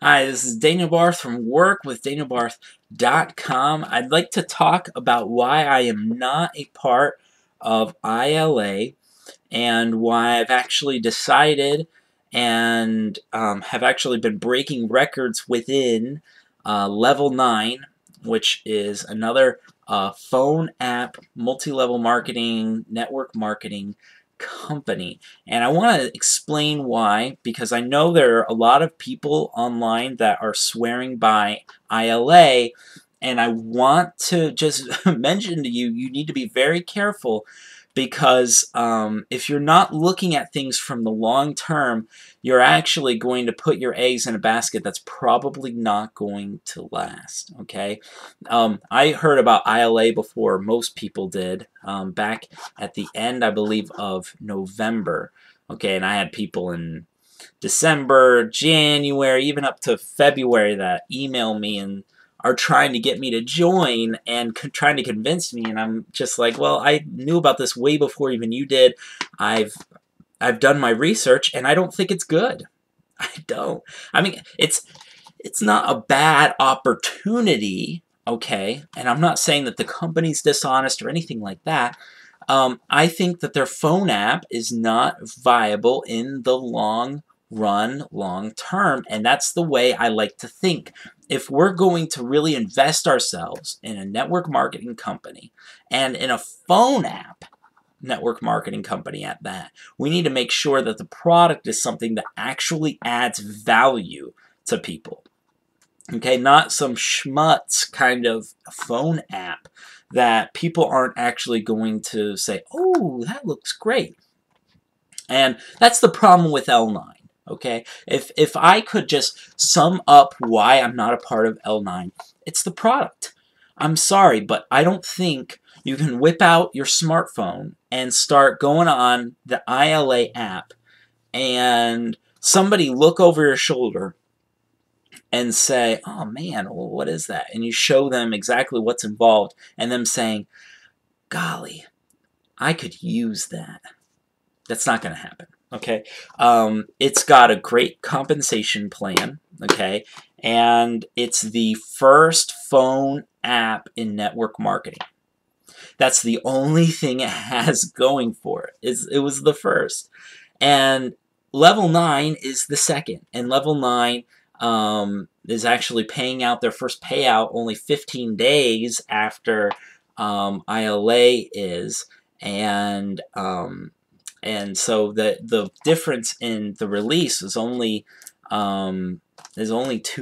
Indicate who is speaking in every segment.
Speaker 1: Hi, this is Daniel Barth from workwithdanielbarth.com. I'd like to talk about why I am not a part of iLA and why I've actually decided and have actually been breaking records within Level 9, which is another phone app, multi-level marketing, network marketing company. And I want to explain why, because I know there are a lot of people online that are swearing by iLA, and I want to just mention to you, you need to be very careful, because if you're not looking at things from the long term, you're actually going to put your eggs in a basket that's probably not going to last, okay? I heard about iLA before most people did, back at the end, I believe, of November, okay? And I had people in December, January, even up to February that email me and are trying to get me to join and trying to convince me, and I'm just like, well, I knew about this way before even you did. I've done my research, and I don't think it's good. I don't. I mean, it's not a bad opportunity, okay? And I'm not saying that the company's dishonest or anything like that. I think that their phone app is not viable in the long run, long term, and that's the way I like to think. If we're going to really invest ourselves in a network marketing company and in a phone app network marketing company at that, we need to make sure that the product is something that actually adds value to people. Okay, not some schmutz kind of phone app that people aren't actually going to say, oh, that looks great. And that's the problem with L9. Okay, if I could just sum up why I'm not a part of L9, it's the product. I'm sorry, but I don't think you can whip out your smartphone and start going on the iLA app and somebody look over your shoulder and say, oh man, well, what is that? And you show them exactly what's involved and them saying, golly, I could use that. That's not going to happen. Okay, it's got a great compensation plan, okay, and it's the first phone app in network marketing. That's the only thing it has going for it. It was the first. And Level 9 is the second. And Level 9 is actually paying out their first payout only 15 days after iLA is. And so the difference in the release is only 2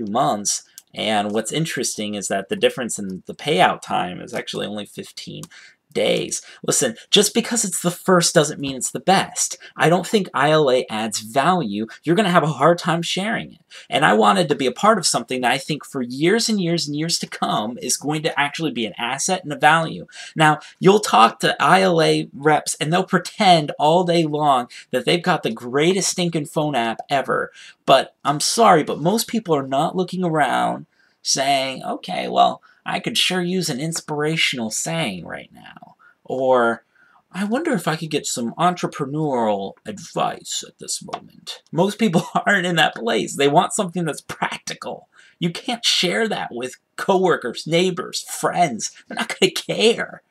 Speaker 1: months. And what's interesting is that the difference in the payout time is actually only 15 days. Listen, just because it's the first doesn't mean it's the best. I don't think iLA adds value. You're going to have a hard time sharing it. And I wanted to be a part of something that I think for years and years and years to come is going to actually be an asset and a value. Now, you'll talk to iLA reps and they'll pretend all day long that they've got the greatest stinking phone app ever. But I'm sorry, but most people are not looking around saying, okay, well, I could sure use an inspirational saying right now. Or, I wonder if I could get some entrepreneurial advice at this moment. Most people aren't in that place. They want something that's practical. You can't share that with coworkers, neighbors, friends. They're not going to care.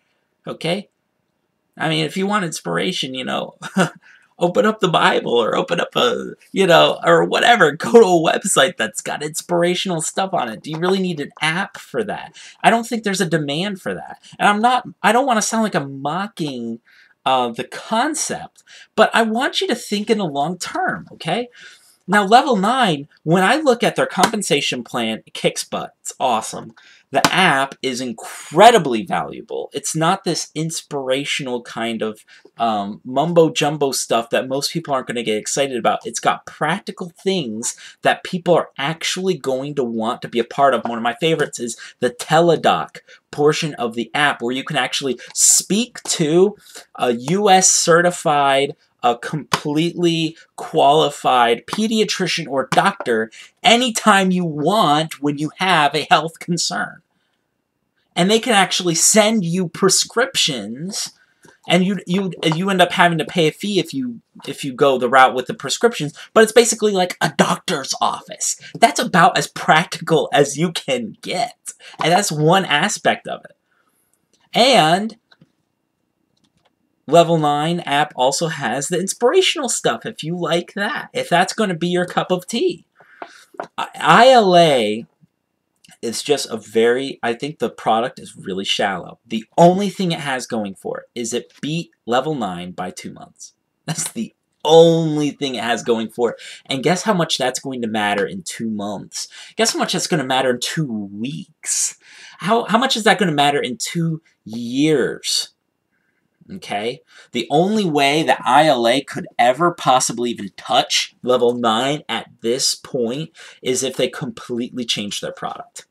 Speaker 1: Okay? I mean, if you want inspiration, open up the Bible or open up or whatever. Go to a website that's got inspirational stuff on it. Do you really need an app for that? I don't think there's a demand for that. And I don't want to sound like I'm mocking the concept, but I want you to think in the long term, okay? Now, Level 9, when I look at their compensation plan, it kicks butt. It's awesome. The app is incredibly valuable. It's not this inspirational kind of mumbo-jumbo stuff that most people aren't going to get excited about. It's got practical things that people are actually going to want to be a part of. One of my favorites is the teledoc portion of the app, where you can actually speak to a U.S. certified, a completely qualified pediatrician or doctor anytime you want when you have a health concern. And they can actually send you prescriptions And you end up having to pay a fee if you go the route with the prescriptions, but it's basically like a doctor's office. That's about as practical as you can get. And that's one aspect of it. And Level 9 app also has the inspirational stuff if you like that. If that's going to be your cup of tea. iLA is just a very, I think the product is really shallow. The only thing it has going for it is it beat Level 9 by 2 months. That's the only thing it has going for it. And guess how much that's going to matter in 2 months? Guess how much that's going to matter in 2 weeks? How much is that going to matter in 2 years? Okay? The only way that iLA could ever possibly even touch Level 9 at this point is if they completely change their product.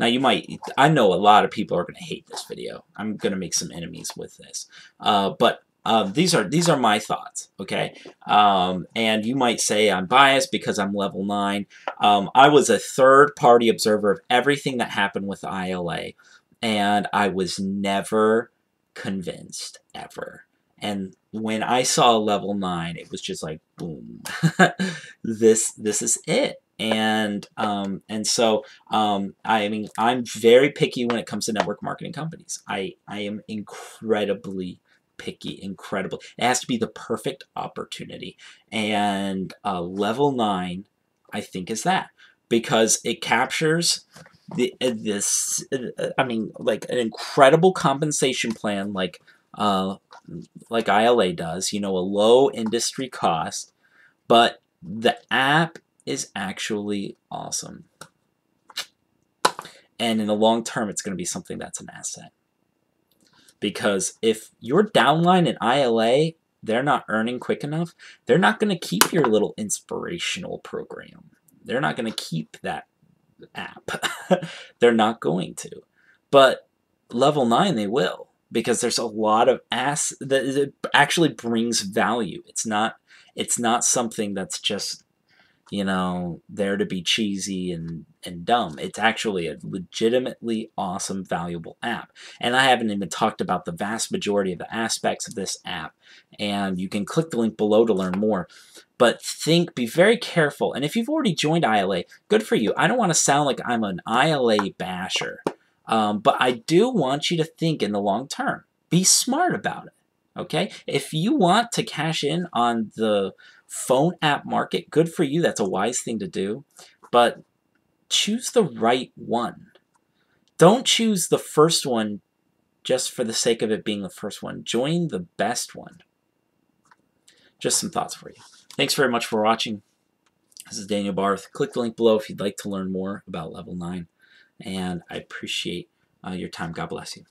Speaker 1: Now you might, I know a lot of people are going to hate this video. I'm going to make some enemies with this. But these are my thoughts, okay? And you might say I'm biased because I'm Level 9. I was a third-party observer of everything that happened with iLA, and I was never convinced, ever. And when I saw Level 9, it was just like, boom, this is it. And so I mean, I'm very picky when it comes to network marketing companies. I am incredibly picky, incredible. It has to be the perfect opportunity. And Level 9, I think, is that, because it captures I mean, like an incredible compensation plan, like iLA does. You know, a low industry cost, but the app is actually awesome. And in the long term, it's going to be something that's an asset. Because if your downline in iLA, they're not earning quick enough, they're not going to keep your little inspirational program. They're not going to keep that app. They're not going to. But Level 9, they will. Because there's a lot of that it actually brings value. It's not something that's just, you know, there to be cheesy and dumb. It's actually a legitimately awesome, valuable app. And I haven't even talked about the vast majority of the aspects of this app. And you can click the link below to learn more. But be very careful. And if you've already joined iLA, good for you. I don't want to sound like I'm an iLA basher. But I do want you to think in the long term. Be smart about it. Okay? If you want to cash in on the phone app market, good for you. That's a wise thing to do. But choose the right one. Don't choose the first one just for the sake of it being the first one. Join the best one. Just some thoughts for you. Thanks very much for watching. This is Daniel Barth. Click the link below if you'd like to learn more about Level 9. And I appreciate your time. God bless you.